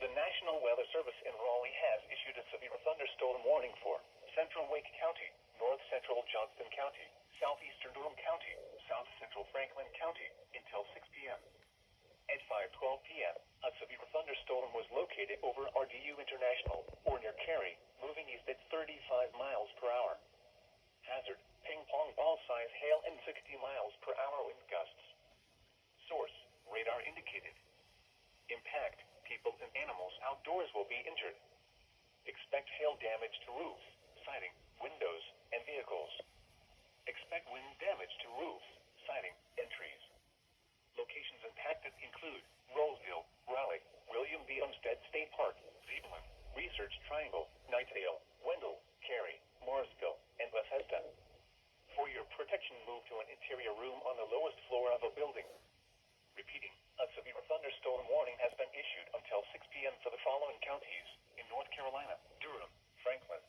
The National Weather Service in Raleigh has issued a severe thunderstorm warning for Central Wake County, North Central Johnston County, Southeastern Durham County, South Central Franklin County until 6 p.m. At 5:12 p.m., a severe thunderstorm was located over RDU International, or near Cary, moving east at 35 miles per hour. Hazard, ping-pong ball-size hail and 60 miles per hour wind gusts. Source, radar indicated. Impact, people and animals outdoors will be injured. Expect hail damage to roofs, siding, windows, and vehicles. Expect wind damage to roofs, siding, and trees. Locations impacted include Rollsville, Raleigh, William B. Umstead State Park, Zebulon, Research Triangle, Knightdale, Wendell, Cary, Morrisville, and Bethesda. For your protection, move to an interior room on the lowest floor of a building. Repeating, a severe thunderstorm warning has been issued until 6 p.m. for the following counties in North Carolina: Durham, Franklin,